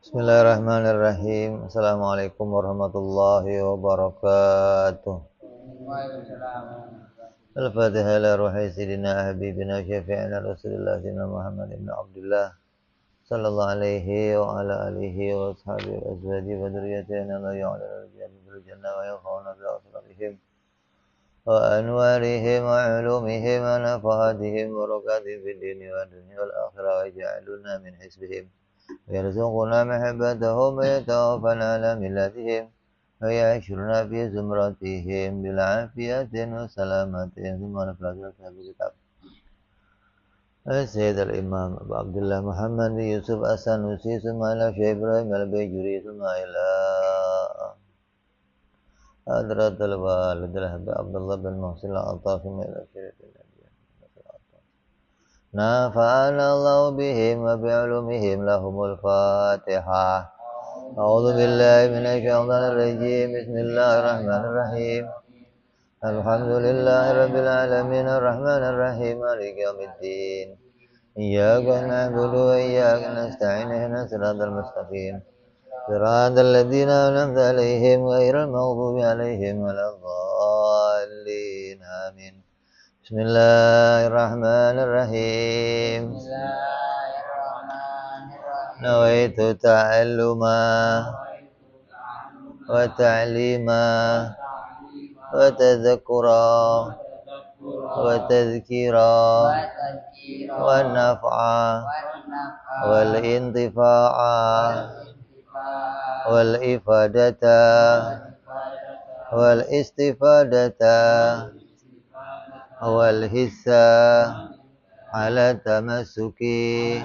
Bismillahirrahmanirrahim. Assalamualaikum warahmatullahi wabarakatuh. Al-Fatihah ila ruhi sayyidina habibina syafi'ina Rasulullah sayyidina Muhammad ibn Abdullah sallallahu alaihi wa ala alihi wa ashabihi wa azwaji wa dzurriyyatina la ya'lamu bil jannah wa yaqawna bi asrarihim wa anwarihim wa ulumihim wa nafahatihim wa barakatihim fid dini wa dunya wal akhirah wa ja'aluna min hisbihim ويرزقنا محبتهم ويتوفنا على ملتهم ويعيشنا في زمرتهم بالعافية والسلامة ثم نفرج الكتاب السيد الإمام أبو عبد الله محمد بن يوسف السنوسي ثم إلى شيخ إبراهيم البيجوري ثم إلى حضرة الوالد الحبيب عبد الله بن محسن العطاء ثم إلى شيخ نفعنا الله بهم وبعلومهم لهم الفاتحة. أعوذ بالله من الشيطان الرجيم. بسم الله الرحمن الرحيم. الحمد لله رب العالمين الرحمن الرحيم مالك يوم الدين إياك نعبد وإياك نستعين اهدنا الصراط المستقيم صراط الذين أنعمت عليهم غير المغضوب عليهم ولا الضالين آمين. Bismillahirrahmanirrahim. Nawaitu ta'alluma wa ta'lima wa tadhakkura wa tadhkira wa naf'a wal intifa'a wal ifadata wal istifadata wal hissa ala tamassuki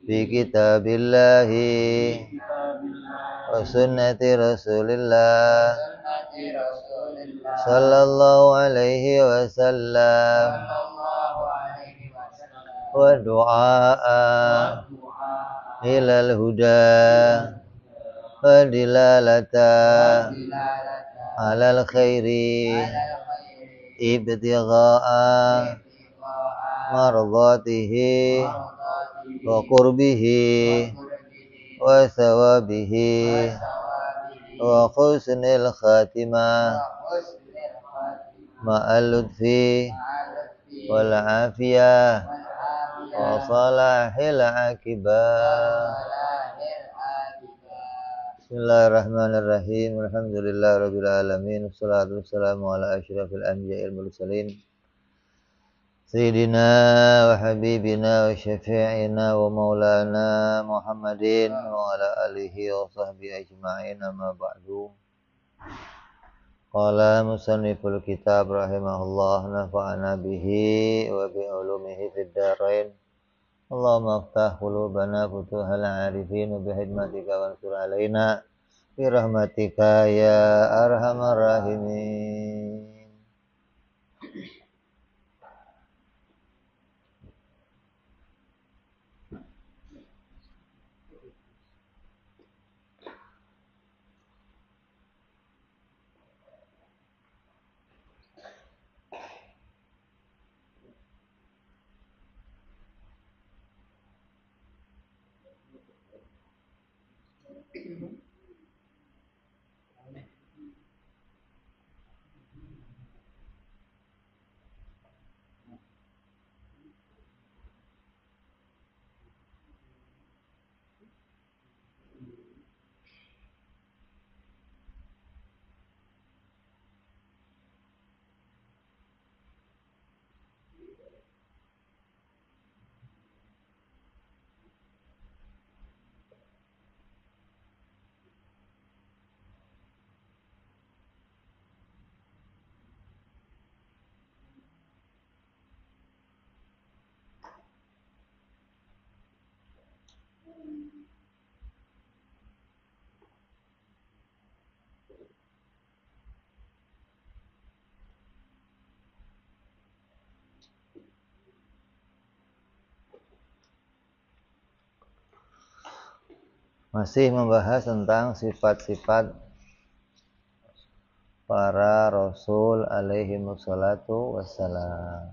bi kitabillahi wa sunnati rasulillah sallallahu alaihi wasallam wa du'a ilal huda wa dilalata alal khairi ibtigha'a mardatihi wa qurbihi wa thawabihi wa husnil khatimah ma'al lutfi wal afiyah wa salahil akibah. Bismillahirrahmanirrahim. Alhamdulillahirabbil alamin. Wassalatu wassalamu ala asyrafil anbiya'il mursalin Sayyidina wa habibina wa syafi'ina wa maulana Muhammadin wa ala alihi wa sahbihi ajma'in, amma ba'du. Qala musanniful kitab rahimahullah, nafa'ana bihi wa bi ulumihi fid dharain. Allahumma aftah qulubana futuhal arifin wa bi hikmatika wansur alaina bi rahmatika ya arhamar rahimin. Masih membahas tentang sifat-sifat para rasul alaihi wassalatu wassalam.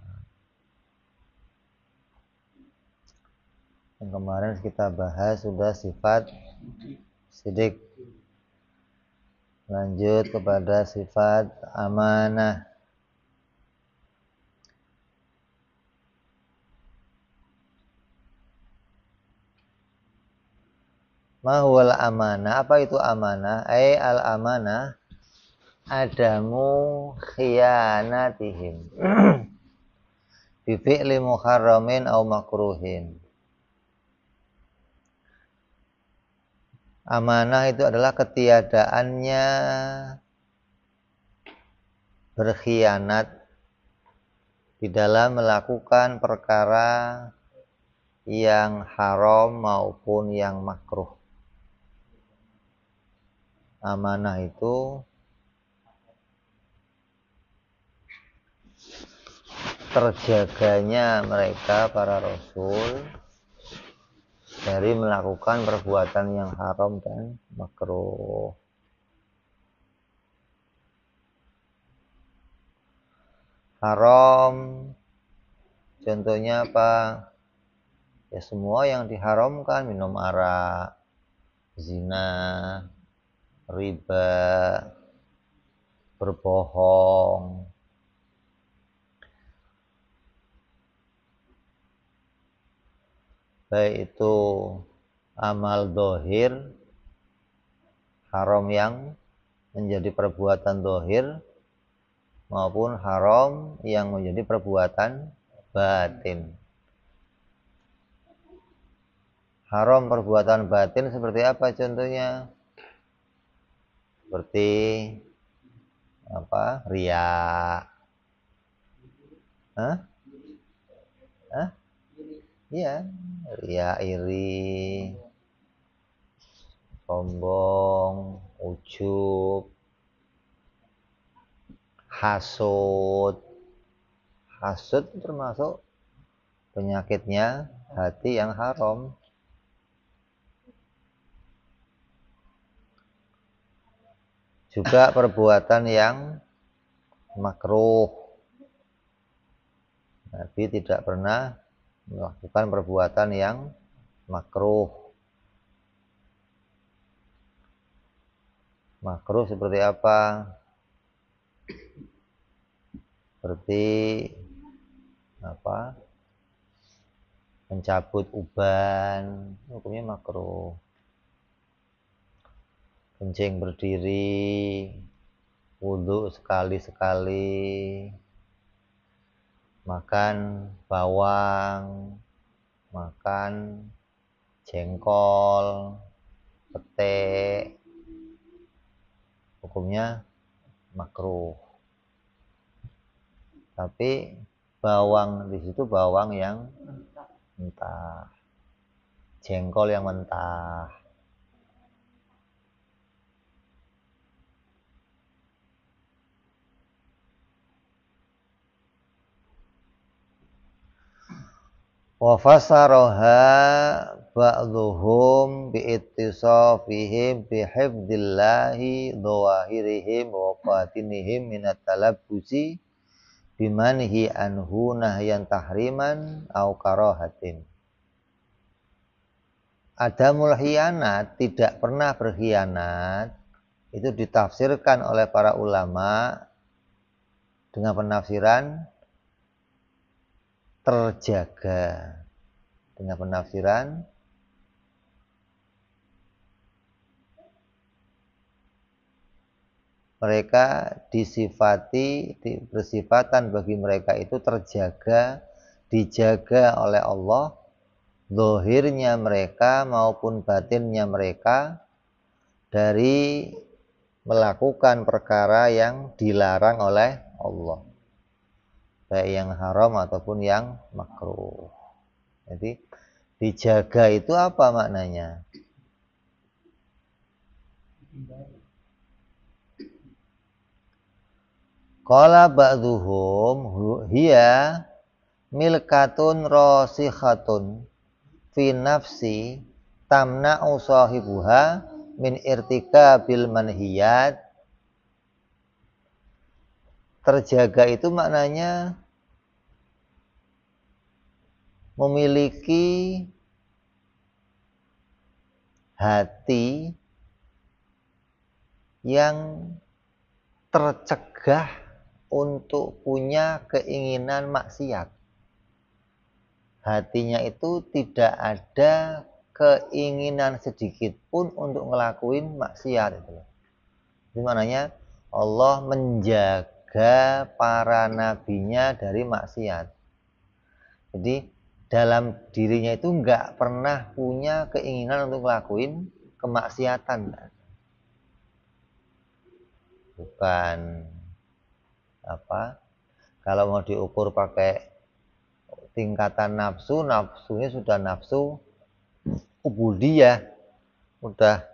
Yang kemarin kita bahas sudah sifat sidik. Lanjut kepada sifat amanah. Mahwal amanah, apa itu amanah? Al amanah adamu khianatihim bi fi'li muharramin aw makruhin. Amanah itu adalah ketiadaannya berkhianat di dalam melakukan perkara yang haram maupun yang makruh. Amanah itu terjaganya mereka para rasul dari melakukan perbuatan yang haram dan makruh. Haram contohnya apa? Ya semua yang diharamkan, minum arak, zina, riba, berbohong. Baik itu amal dohir, haram yang menjadi perbuatan dohir, maupun haram yang menjadi perbuatan batin. Haram perbuatan batin seperti apa contohnya? Seperti apa? Riya. Hah? Hah? Iya, riya, iri, sombong, ujub, hasud. Hasud termasuk penyakitnya hati yang haram. Juga perbuatan yang makruh. Nabi tidak pernah melakukan perbuatan yang makruh. Makruh seperti apa? Seperti apa? Mencabut uban, hukumnya makruh. Kencing berdiri, wudhu sekali-sekali, makan bawang, makan jengkol, pete, hukumnya makruh. Tapi bawang di situ bawang yang mentah, jengkol yang mentah. Wa fasaroha ba'dhuhum bi'ittisafihim bihifdillahi dhawahirihim wa batinihim minat talabbusi bimanhi anhu nahyan tahriman au karahatin. Adamul khianat, tidak pernah berkhianat, itu ditafsirkan oleh para ulama dengan penafsiran terjaga, dengan penafsiran mereka disifati, bersifatan bagi mereka itu terjaga, dijaga oleh Allah, zahirnya mereka maupun batinnya mereka dari melakukan perkara yang dilarang oleh Allah, baik yang haram ataupun yang makruh. Jadi dijaga itu apa maknanya? Qala ba'dhuhum hiya milkatun rasikhatun fi nafsi tamna'u sahibuha min irtikabil manhiyat. Terjaga itu maknanya memiliki hati yang tercegah untuk punya keinginan maksiat. Hatinya itu tidak ada keinginan sedikit pun untuk ngelakuin maksiat itu. Itu maknanya Allah menjaga para nabinya dari maksiat. Jadi dalam dirinya itu nggak pernah punya keinginan untuk ngelakuin kemaksiatan. Bukan apa? Kalau mau diukur pakai tingkatan nafsu, nafsunya sudah nafsu ubudiyah, udah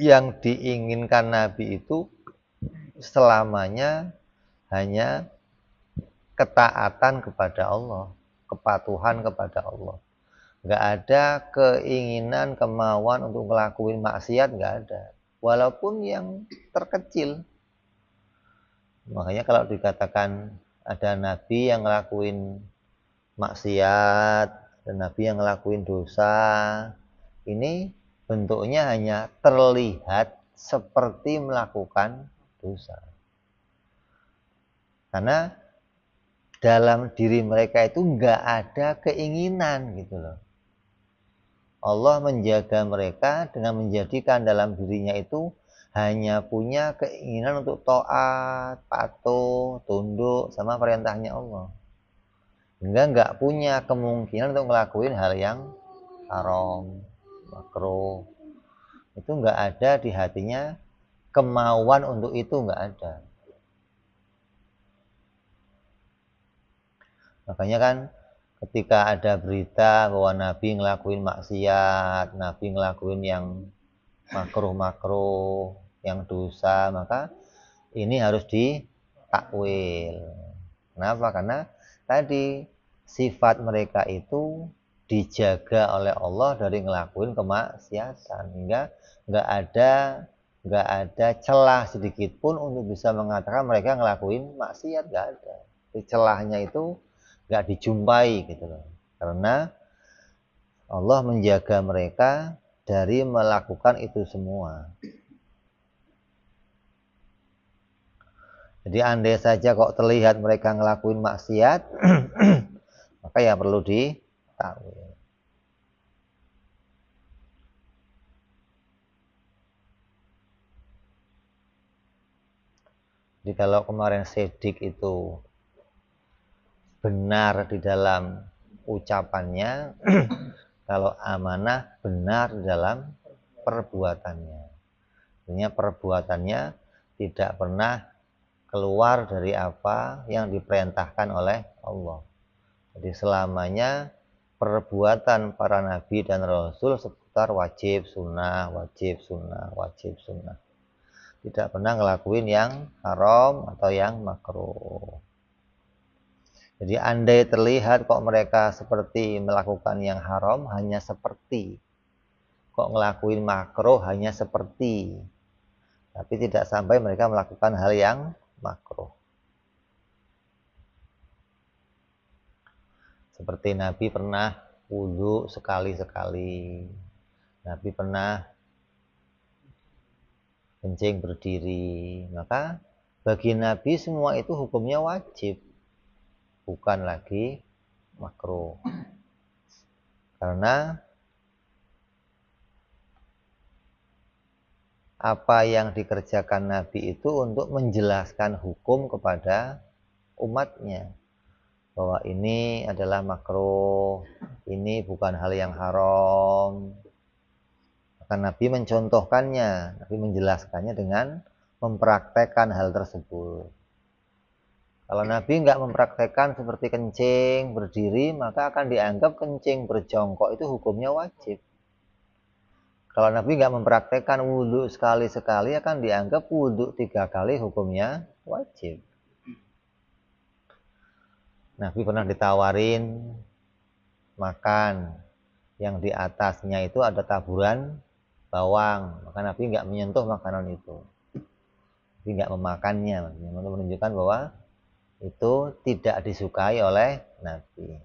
yang diinginkan Nabi itu selamanya hanya ketaatan kepada Allah, kepatuhan kepada Allah. Nggak ada keinginan, kemauan untuk ngelakuin maksiat, nggak ada. Walaupun yang terkecil. Makanya kalau dikatakan ada Nabi yang ngelakuin maksiat, dan Nabi yang ngelakuin dosa, ini bentuknya hanya terlihat seperti melakukan dosa. Karena dalam diri mereka itu nggak ada keinginan gitu loh. Allah menjaga mereka dengan menjadikan dalam dirinya itu hanya punya keinginan untuk taat, patuh, tunduk sama perintahnya Allah. Hingga nggak punya kemungkinan untuk ngelakuin hal yang haram, makruh. Itu nggak ada di hatinya, kemauan untuk itu nggak ada. Makanya kan ketika ada berita bahwa Nabi ngelakuin maksiat, Nabi ngelakuin yang makruh-makruh, yang dosa, maka ini harus ditakwil. Kenapa? Karena tadi sifat mereka itu dijaga oleh Allah dari ngelakuin kemaksiatan, hingga nggak ada celah sedikit pun untuk bisa mengatakan mereka ngelakuin maksiat, nggak ada. Celahnya itu nggak dijumpai gitu loh, karena Allah menjaga mereka dari melakukan itu semua. Jadi andai saja kok terlihat mereka ngelakuin maksiat, maka ya perlu ditakwil. Jadi kalau kemarin Sidik itu benar di dalam ucapannya, kalau Amanah benar di dalam perbuatannya. Artinya perbuatannya tidak pernah keluar dari apa yang diperintahkan oleh Allah. Jadi selamanya perbuatan para nabi dan rasul seputar wajib sunnah, wajib sunnah, wajib sunnah. Tidak pernah ngelakuin yang haram atau yang makruh. Jadi andai terlihat kok mereka seperti melakukan yang haram, hanya seperti. Kok ngelakuin makruh, hanya seperti. Tapi tidak sampai mereka melakukan hal yang makruh. Seperti Nabi pernah wudhu sekali-sekali. Nabi pernah kencing berdiri. Maka bagi Nabi semua itu hukumnya wajib, bukan lagi makruh. Karena apa yang dikerjakan Nabi itu untuk menjelaskan hukum kepada umatnya, bahwa ini adalah makruh, ini bukan hal yang haram. Maka Nabi mencontohkannya, Nabi menjelaskannya dengan mempraktekkan hal tersebut. Kalau Nabi nggak mempraktekkan seperti kencing berdiri, maka akan dianggap kencing berjongkok itu hukumnya wajib. Kalau Nabi nggak mempraktekkan wudhu sekali-sekali, akan dianggap wudhu 3 kali hukumnya wajib. Nabi pernah ditawarin makan, yang di atasnya itu ada taburan bawang, maka Nabi nggak menyentuh makanan itu. Nabi nggak memakannya, untuk menunjukkan bahwa itu tidak disukai oleh Nabi.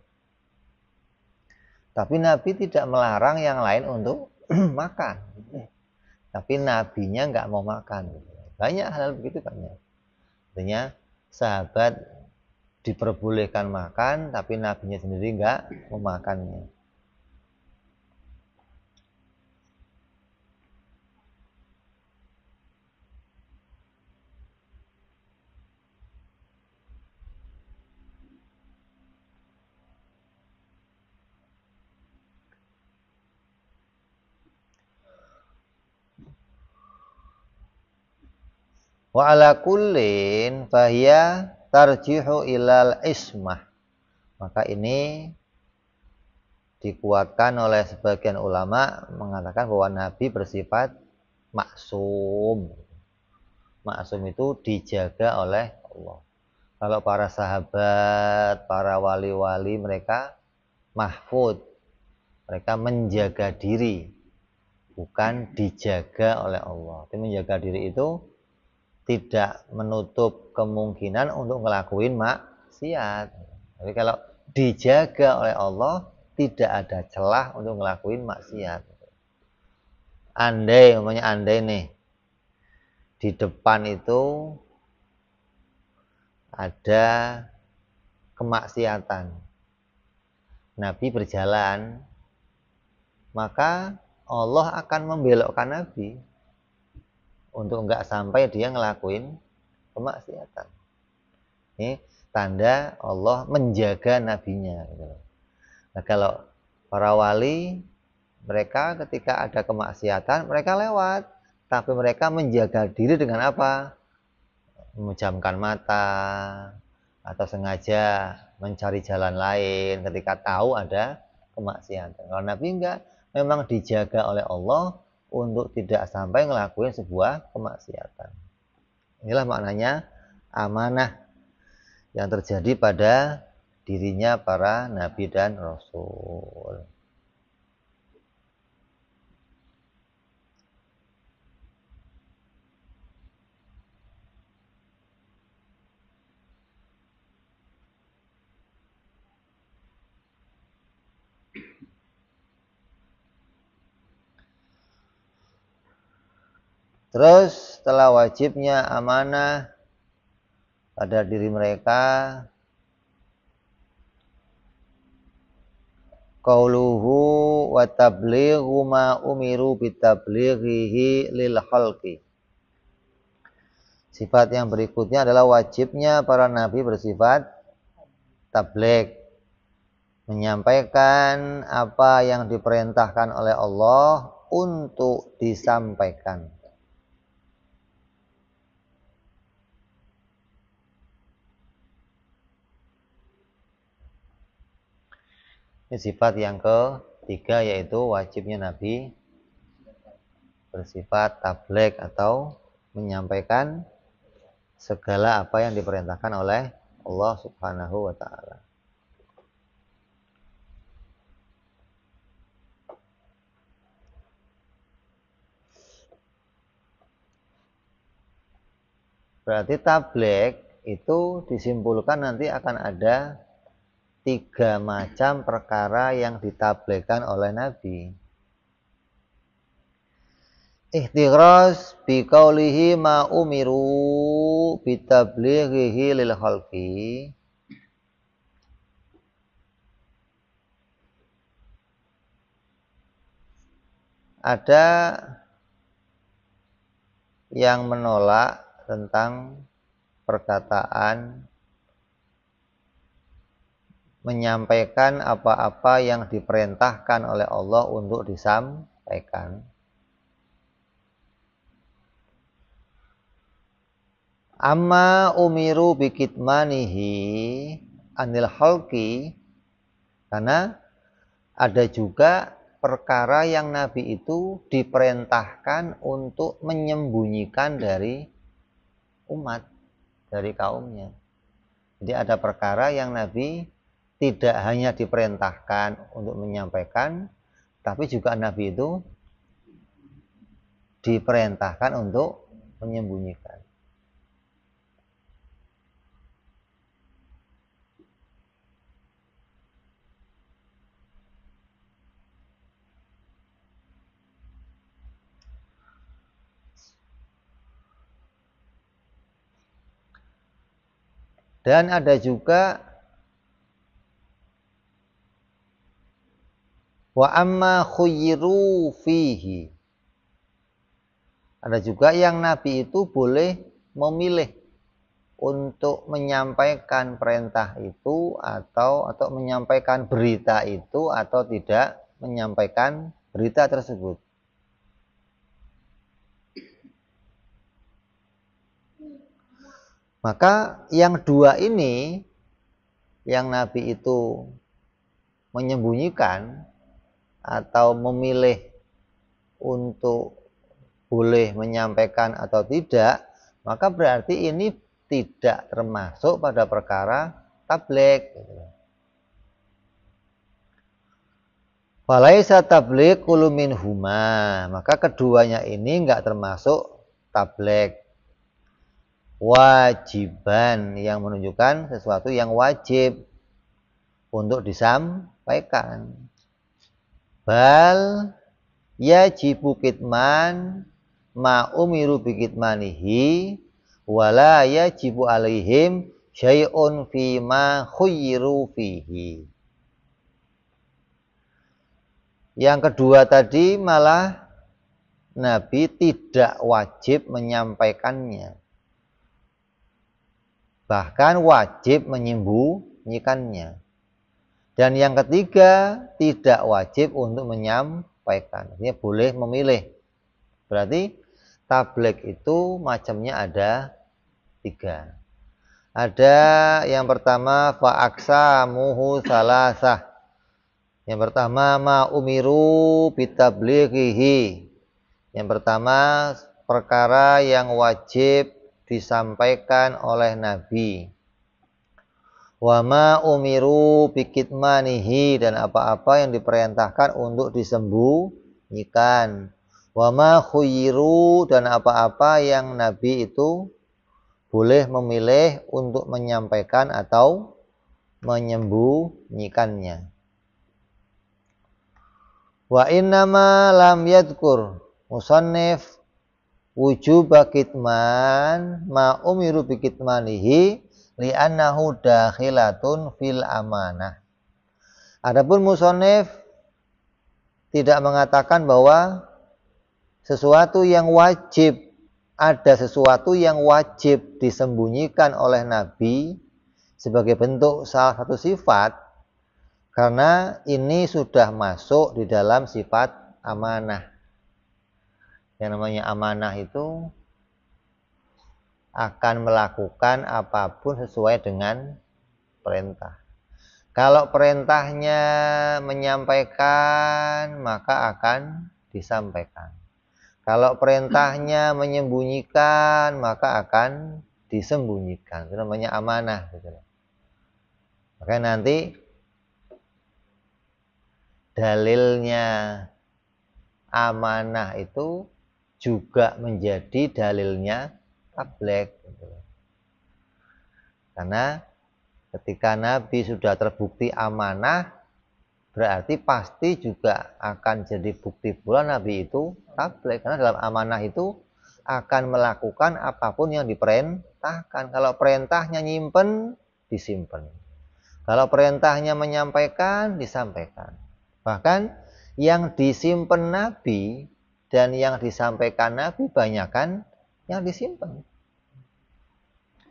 Tapi Nabi tidak melarang yang lain untuk makan. Tapi nabinya nggak mau makan. Banyak hal begitu banyak. Artinya sahabat diperbolehkan makan, tapi nabinya sendiri nggak memakannya. Wa ala kullin fahiya tarjihu ilal ismah. Maka ini dikuatkan oleh sebagian ulama mengatakan bahwa Nabi bersifat maksum. Maksum itu dijaga oleh Allah. Kalau para sahabat, para wali-wali mereka mahfud. Mereka menjaga diri, bukan dijaga oleh Allah. Tapi menjaga diri itu tidak menutup kemungkinan untuk ngelakuin maksiat. Tapi kalau dijaga oleh Allah, tidak ada celah untuk ngelakuin maksiat. Andai nih, di depan itu ada kemaksiatan. Nabi berjalan, maka Allah akan membelokkan Nabi untuk enggak sampai dia ngelakuin kemaksiatan. Ini tanda Allah menjaga nabinya. Nah, kalau para wali, mereka ketika ada kemaksiatan, mereka lewat. Tapi mereka menjaga diri dengan apa? Memejamkan mata, atau sengaja mencari jalan lain ketika tahu ada kemaksiatan. Kalau Nabi enggak, memang dijaga oleh Allah untuk tidak sampai ngelakuin sebuah kemaksiatan. Inilah maknanya amanah yang terjadi pada dirinya para nabi dan rasul. Terus setelah wajibnya amanah pada diri mereka, qauluhu wa tablighu ma umiru bitablighihi lil khalqi. Sifat yang berikutnya adalah wajibnya para nabi bersifat tabligh, menyampaikan apa yang diperintahkan oleh Allah untuk disampaikan. Ini sifat yang ketiga, yaitu wajibnya Nabi bersifat tabligh atau menyampaikan segala apa yang diperintahkan oleh Allah Subhanahu wa taala. Berarti tabligh itu disimpulkan nanti akan ada 3 macam perkara yang ditablighkan oleh Nabi. Ihtiraz bi qaulihi ma umiru bitablighihi lil khalqi. Ada yang menolak tentang perkataan menyampaikan apa-apa yang diperintahkan oleh Allah untuk disampaikan. Amma umiru bikitmanihi anil khalqi, karena ada juga perkara yang Nabi itu diperintahkan untuk menyembunyikan dari umat, dari kaumnya. Jadi ada perkara yang Nabi tidak hanya diperintahkan untuk menyampaikan, tapi juga Nabi itu diperintahkan untuk menyembunyikan. Dan ada juga wa amma khuyyiru fihi. Ada juga yang Nabi itu boleh memilih untuk menyampaikan perintah itu atau menyampaikan berita itu atau tidak menyampaikan berita tersebut. Maka yang dua ini, yang Nabi itu menyembunyikan atau memilih untuk boleh menyampaikan atau tidak, maka berarti ini tidak termasuk pada perkara tabligh. Falaisa tabligh kullu minhuma, maka keduanya ini enggak termasuk tabligh wajiban, yang menunjukkan sesuatu yang wajib untuk disampaikan. Bal yajibu kitman ma umiru bikitmanihi wala yajibu alaihim syai'un fi ma khuyyiru fihi. Yang kedua tadi malah Nabi tidak wajib menyampaikannya, bahkan wajib menyembunyikannya. Dan yang ketiga tidak wajib untuk menyampaikan, artinya boleh memilih. Berarti tabligh itu macamnya ada 3. Ada yang pertama fa'aksamuhu salasah. Yang pertama ma umiru bitablighihi. Yang pertama perkara yang wajib disampaikan oleh Nabi. Wa ma umiru bikitmanihi, dan apa-apa yang diperintahkan untuk disembunyikan. Wa ma khuyyiru, dan apa-apa yang Nabi itu boleh memilih untuk menyampaikan atau menyembunyikannya. Wa innama lam yadhkur musannif wujuba kitman ma umiru bikitmanihi li'annahu dakhilatun fil amanah. Adapun musannif tidak mengatakan bahwa sesuatu yang wajib, ada sesuatu yang wajib disembunyikan oleh Nabi sebagai bentuk salah satu sifat, karena ini sudah masuk di dalam sifat amanah. Yang namanya amanah itu akan melakukan apapun sesuai dengan perintah. Kalau perintahnya menyampaikan, maka akan disampaikan. Kalau perintahnya menyembunyikan, maka akan disembunyikan. Itu namanya amanah. Maka nanti dalilnya amanah itu juga menjadi dalilnya tabligh. Karena ketika Nabi sudah terbukti amanah, berarti pasti juga akan jadi bukti pula Nabi itu tabligh. Karena dalam amanah itu akan melakukan apapun yang diperintahkan. Kalau perintahnya nyimpen, disimpan. Kalau perintahnya menyampaikan, disampaikan. Bahkan yang disimpan Nabi dan yang disampaikan Nabi banyakan yang disimpan.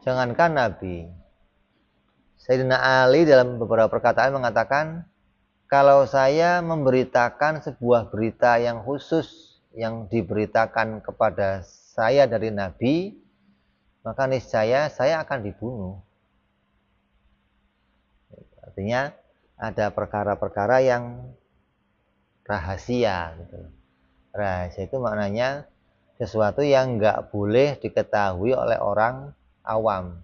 Jangankan Nabi, Sayyidina Ali dalam beberapa perkataan mengatakan, kalau saya memberitakan sebuah berita yang khusus yang diberitakan kepada saya dari Nabi, maka niscaya saya akan dibunuh. Artinya ada perkara-perkara yang rahasia. Rahasia itu maknanya sesuatu yang nggak boleh diketahui oleh orang awam.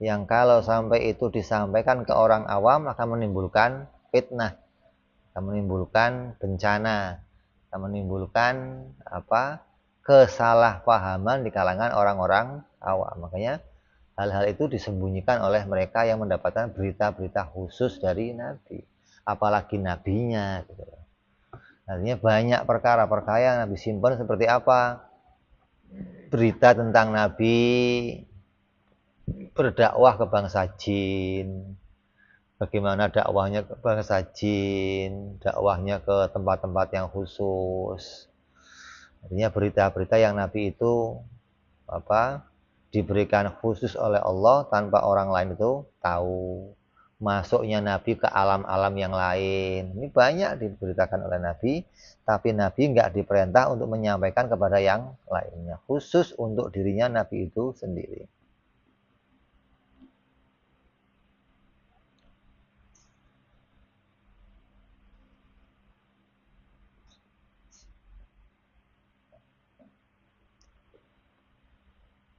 Yang kalau sampai itu disampaikan ke orang awam akan menimbulkan fitnah, akan menimbulkan bencana, akan menimbulkan kesalahpahaman di kalangan orang-orang awam. Makanya hal-hal itu disembunyikan oleh mereka yang mendapatkan berita-berita khusus dari Nabi, apalagi nabinya. Artinya banyak perkara-perkara yang Nabi simpan, seperti apa? Berita tentang Nabi, berdakwah ke bangsa jin. Bagaimana dakwahnya ke bangsa jin, dakwahnya ke tempat-tempat yang khusus. Artinya berita-berita yang Nabi itu diberikan khusus oleh Allah tanpa orang lain itu tahu. Masuknya Nabi ke alam-alam yang lain. Ini banyak diberitakan oleh Nabi, tapi Nabi nggak diperintah untuk menyampaikan kepada yang lainnya. Khusus untuk dirinya Nabi itu sendiri.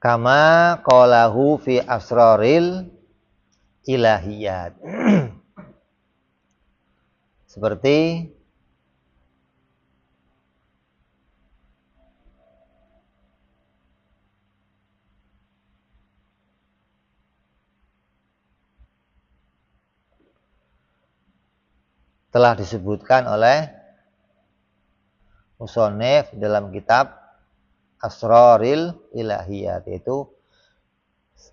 Kama qalahu fi asraril ilahiyat. Seperti telah disebutkan oleh musonef dalam kitab Asraril Ilahiyat, yaitu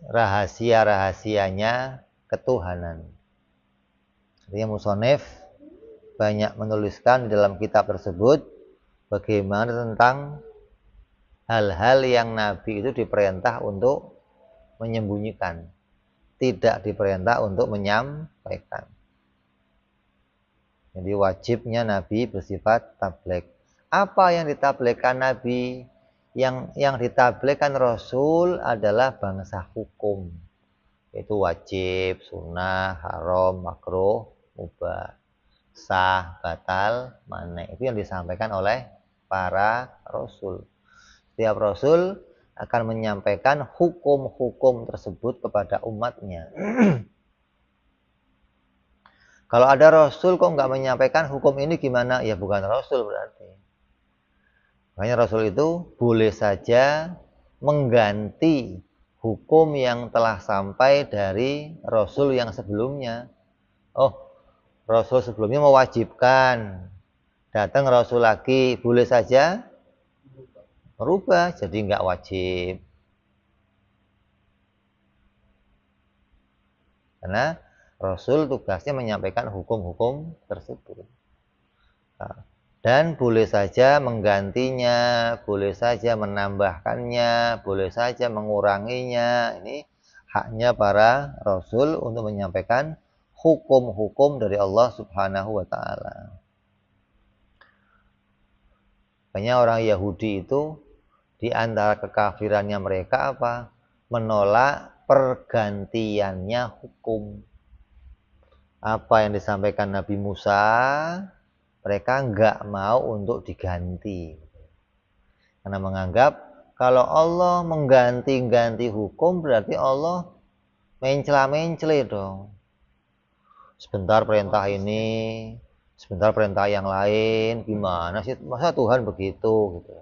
rahasia-rahasianya ketuhanan. Artinya musonef banyak menuliskan di dalam kitab tersebut bagaimana tentang hal-hal yang Nabi itu diperintah untuk menyembunyikan, tidak diperintah untuk menyampaikan. Jadi wajibnya Nabi bersifat tabligh. Apa yang ditabligkan Nabi? Yang ditabligkan Rasul adalah bangsa hukum. Itu wajib, sunnah, haram, makruh, mubah, sah, batal, maneh. Itu yang disampaikan oleh para Rasul. Setiap Rasul akan menyampaikan hukum-hukum tersebut kepada umatnya. Kalau ada Rasul kok nggak menyampaikan hukum ini gimana? Ya bukan Rasul berarti. Makanya Rasul itu boleh saja mengganti hukum yang telah sampai dari Rasul yang sebelumnya. Oh, Rasul sebelumnya mewajibkan. Datang Rasul lagi, boleh saja merubah, jadi nggak wajib. Karena Rasul tugasnya menyampaikan hukum-hukum tersebut. Dan boleh saja menggantinya, boleh saja menambahkannya, boleh saja menguranginya. Ini haknya para Rasul untuk menyampaikan hukum-hukum dari Allah Subhanahu wa Ta'ala. Makanya orang Yahudi itu di antara kekafirannya mereka apa? Menolak pergantiannya hukum. Apa yang disampaikan Nabi Musa, mereka nggak mau untuk diganti. Karena menganggap kalau Allah mengganti-ganti hukum berarti Allah mencela-mencela dong. Sebentar perintah ini, sebentar perintah yang lain, gimana sih? Masa Tuhan begitu gitu.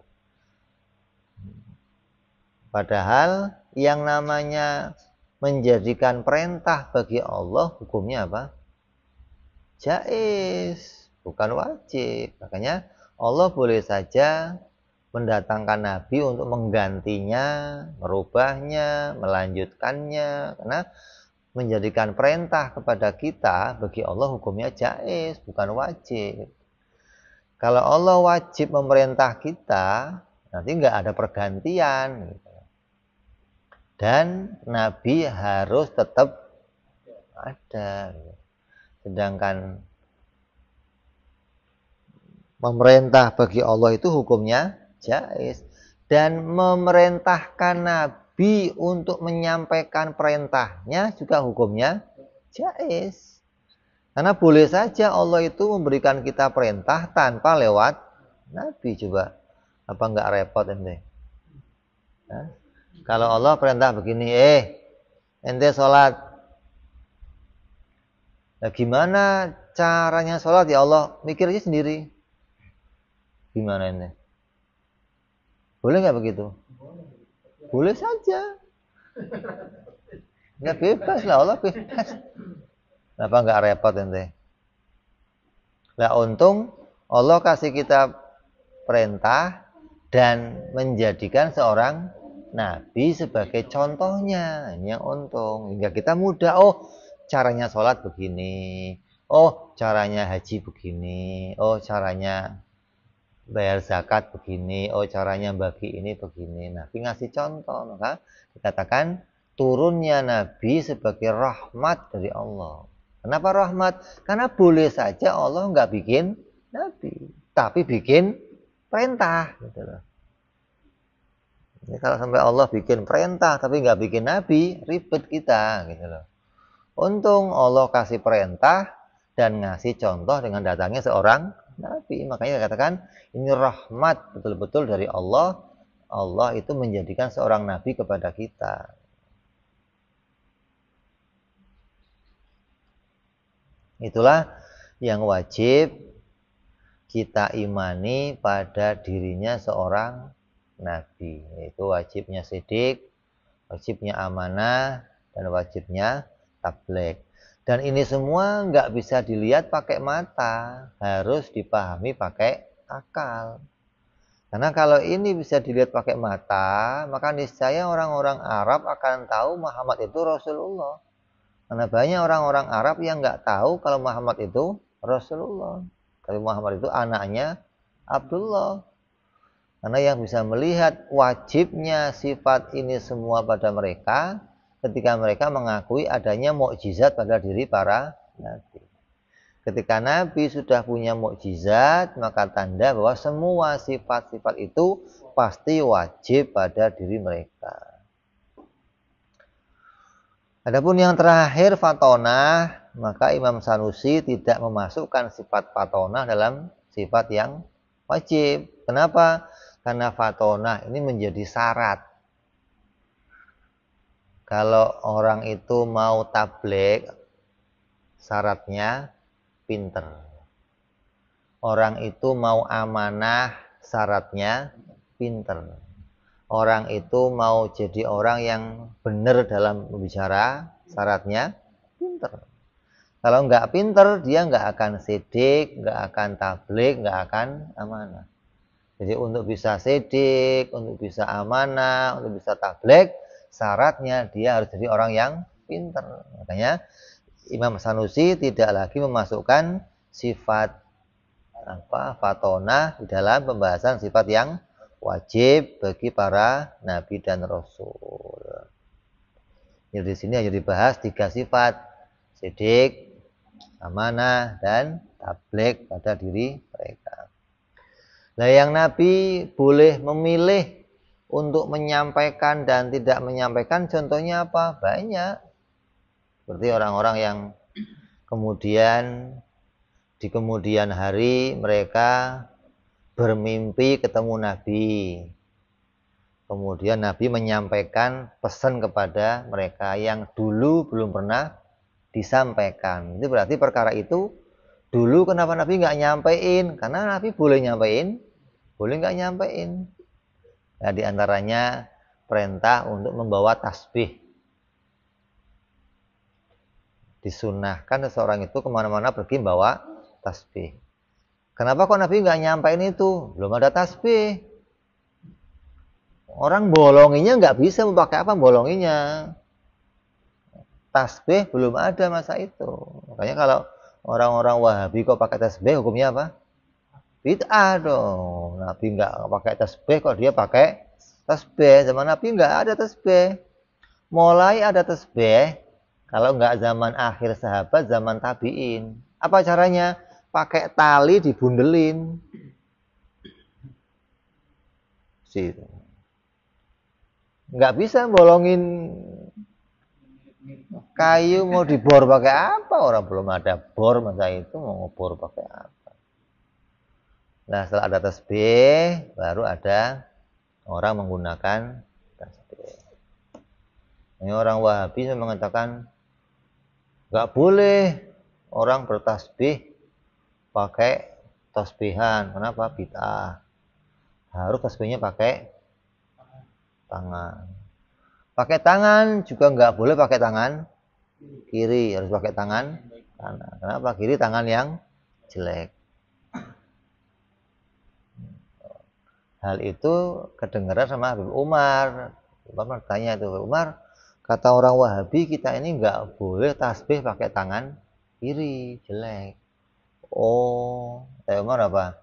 Padahal yang namanya menjadikan perintah bagi Allah hukumnya apa? Jaiz, bukan wajib. Makanya Allah boleh saja mendatangkan Nabi untuk menggantinya, merubahnya, melanjutkannya. Karena menjadikan perintah kepada kita bagi Allah hukumnya jaiz, bukan wajib. Kalau Allah wajib memerintah kita, nanti nggak ada pergantian. Dan Nabi harus tetap ada. Sedangkan memerintah bagi Allah itu hukumnya jaiz. Dan memerintahkan Nabi untuk menyampaikan perintahnya juga hukumnya jaiz. Karena boleh saja Allah itu memberikan kita perintah tanpa lewat Nabi. Coba, apa nggak repot ente? Nah, kalau Allah perintah begini, ente sholat. Nah, gimana caranya sholat ya Allah? Mikir aja sendiri. Gimana ini? Boleh nggak begitu? Boleh saja. Nggak bebas lah, Allah bebas. Kenapa nggak repot ente? Nah, untung Allah kasih kita perintah dan menjadikan seorang Nabi sebagai contohnya. Ini yang untung. Hingga kita mudah, oh caranya sholat begini, oh caranya haji begini, oh caranya bayar zakat begini, oh caranya bagi ini begini. Nabi ngasih contoh, maka dikatakan turunnya Nabi sebagai rahmat dari Allah. Kenapa rahmat? Karena boleh saja Allah nggak bikin Nabi, tapi bikin perintah. Gitu loh. Jadi kalau sampai Allah bikin perintah tapi nggak bikin Nabi, ribet kita. Gitu loh. Untung Allah kasih perintah dan ngasih contoh dengan datangnya seorang Nabi. Makanya dikatakan ini rahmat betul-betul dari Allah. Allah itu menjadikan seorang Nabi kepada kita. Itulah yang wajib kita imani pada dirinya seorang Nabi. Yaitu wajibnya sidik, wajibnya amanah, dan wajibnya tabligh. Dan ini semua nggak bisa dilihat pakai mata, harus dipahami pakai akal. Karena kalau ini bisa dilihat pakai mata, maka niscaya orang-orang Arab akan tahu Muhammad itu Rasulullah. Karena banyak orang-orang Arab yang nggak tahu kalau Muhammad itu Rasulullah. Kalau Muhammad itu anaknya Abdullah. Karena yang bisa melihat wajibnya sifat ini semua pada mereka ketika mereka mengakui adanya mukjizat pada diri para nabi. Ketika Nabi sudah punya mukjizat, maka tanda bahwa semua sifat-sifat itu pasti wajib pada diri mereka. Adapun yang terakhir fatonah, maka Imam Sanusi tidak memasukkan sifat fatonah dalam sifat yang wajib. Kenapa? Karena fatonah ini menjadi syarat. Kalau orang itu mau tabligh, syaratnya pinter. Orang itu mau amanah, syaratnya pinter. Orang itu mau jadi orang yang benar dalam berbicara, syaratnya pinter. Kalau nggak pinter, dia nggak akan sidik, nggak akan tabligh, nggak akan amanah. Jadi untuk bisa sidik, untuk bisa amanah, untuk bisa tabligh, syaratnya dia harus jadi orang yang pinter. Makanya Imam Sanusi tidak lagi memasukkan sifat fatonah di dalam pembahasan sifat yang wajib bagi para nabi dan rasul. Jadi di sini hanya dibahas 3 sifat: sidik, amanah, dan tabligh pada diri mereka. Nah, yang nabi boleh memilih untuk menyampaikan dan tidak menyampaikan, contohnya apa? Banyak. Seperti orang-orang yang kemudian di kemudian hari mereka bermimpi ketemu Nabi. Kemudian Nabi menyampaikan pesan kepada mereka yang dulu belum pernah disampaikan. Itu berarti perkara itu dulu kenapa Nabi nggak nyampein? Karena Nabi boleh nyampein, boleh nggak nyampein. Nah, diantaranya perintah untuk membawa tasbih. Disunahkan seseorang itu kemana-mana pergi bawa tasbih. Kenapa kok Nabi nggak nyampein itu? Belum ada tasbih. Orang bolonginya nggak bisa mau pakai apa bolonginya. Tasbih belum ada masa itu. Makanya kalau orang-orang Wahabi kok pakai tasbih, hukumnya apa? Bid'ah dong. Nabi nggak pakai tasbih kok dia pakai tasbih. Zaman Nabi nggak ada tasbih. Mulai ada tasbih kalau nggak zaman akhir sahabat, zaman tabi'in. Apa caranya? Pakai tali dibundelin. Nggak bisa bolongin kayu, mau dibor pakai apa? Orang belum ada bor masa itu, mau ngebor pakai apa? Nah, setelah ada tasbih, baru ada orang menggunakan tasbih. Ini orang Wahabi mengatakan nggak boleh orang bertasbih pakai tasbihan. Kenapa? Bid'ah. Harus tasbihnya pakai tangan. Pakai tangan juga nggak boleh pakai tangan kiri, harus pakai tangan kanan. Kenapa? Kiri tangan yang jelek. Hal itu kedengaran sama Habib Umar. Umar bertanya itu, Umar, kata orang Wahabi kita ini nggak boleh tasbih pakai tangan kiri, jelek. Oh, Umar apa?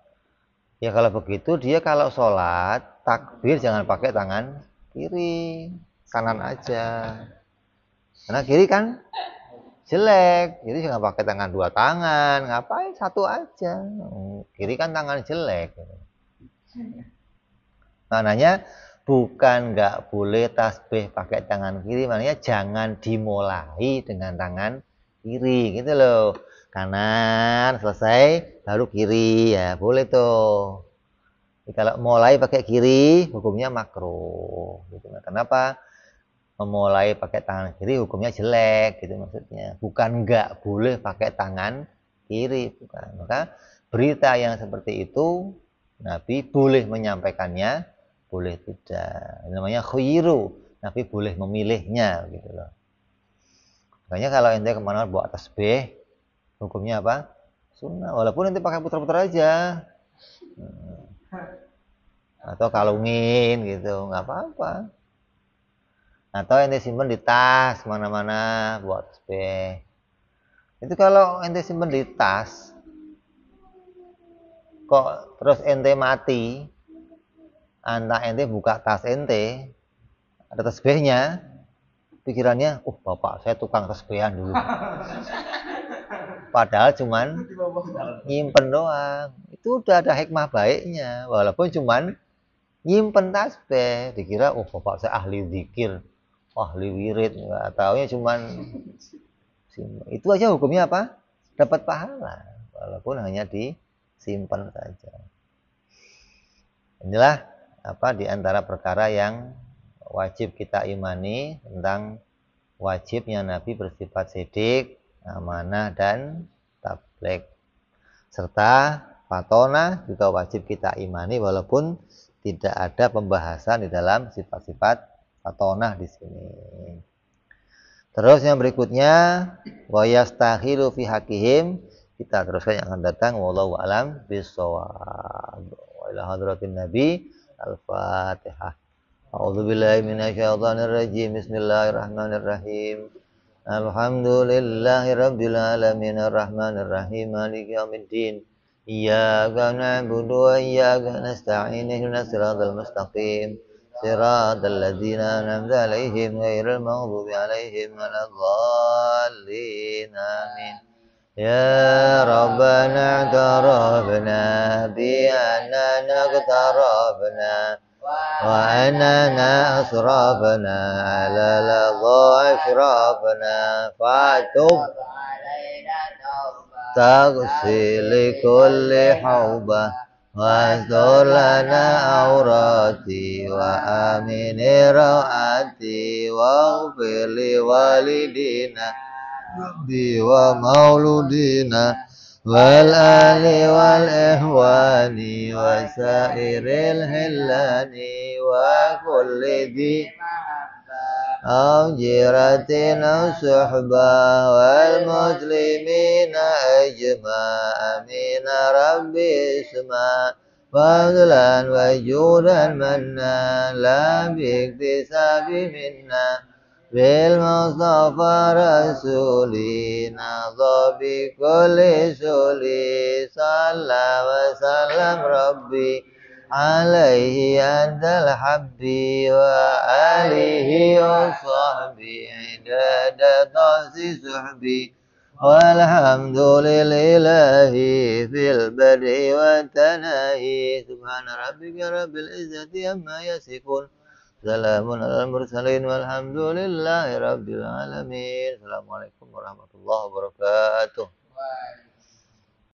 Ya kalau begitu dia kalau sholat takbir jangan pakai tangan kiri, kanan aja. Karena kiri kan jelek, jadi jangan pakai tangan dua tangan, ngapain satu aja. Kiri kan tangan jelek. Maknanya bukan nggak boleh tasbih pakai tangan kiri, maknanya jangan dimulai dengan tangan kiri, gitu loh. Kanan selesai, baru kiri, ya boleh tuh. Jadi kalau mulai pakai kiri, hukumnya makruh. Gitu. Kenapa? Memulai pakai tangan kiri hukumnya jelek, gitu maksudnya. Bukan nggak boleh pakai tangan kiri, bukan. Maka berita yang seperti itu Nabi boleh menyampaikannya, boleh tidak. Ini namanya khuyru. Nabi boleh memilihnya, gitu loh. Makanya kalau ente kemana bawa tasbih, hukumnya apa? Sunnah. Walaupun ente pakai putar-putar aja, atau kalungin gitu, nggak apa-apa. Atau ente simpen di tas mana-mana buat tasbih. Itu kalau ente simpen di tas, kok terus ente mati, anta ente buka tas ente, ada tasbihnya, pikirannya, bapak saya tukang tasbihan dulu. Padahal cuman nyimpen doang. Itu udah ada hikmah baiknya, walaupun cuman nyimpen tasbih. Dikira, bapak saya ahli zikir, ahli wirid, nggak taunya cuman itu aja hukumnya apa? Dapat pahala, walaupun hanya disimpan saja. Inilah di antara perkara yang wajib kita imani tentang wajibnya Nabi bersifat sidik, amanah dan tabligh. Serta fatona juga wajib kita imani walaupun tidak ada pembahasan di dalam sifat-sifat fatonah di sini. Terus yang berikutnya wa yastahilu fi haqqihim, kita teruskan yang akan datang, wallahu a'lam bissawab. Wa ila hadratin nabi al-fatihah. A'udzubillahi minasyaitonir rajim. Bismillahirrahmanirrahim. Alhamdulillahi rabbil alamin arrahmanir rahim maliki yaumiddin. Iyyaka na'budu wa iyyaka nasta'in ihdinas siratal mustaqim. صراط الذين أنعمت عليهم غير المغضوب عليهم ولا الضالين آمين يا ربنا اعترفنا بأننا اقترفنا وأننا أسرفنا على لظى أشرافنا فاتب تغسل كل حوبة واستر لنا عوراتي وآمن روعاتي واغفر لوالدينا ومولودينا والآل والإخوان وسائر الهلان وكل ذي أو جيرة أو صحبة والمسلمين أجمع آمين ربي اسمع فضلا وجودا منا لا باكتساب منا بالمصطفى رسولي نضى بكل سولي صلى وسلم ربي عليه أنت الحبي وآله وصحبه عدد طاس صحبي والحمد لله في البر والتناهي سبحان ربك رب العزة عما يصفون سلام على المرسلين والحمد لله رب العالمين. Assalamualaikum warahmatullahi wabarakatuh.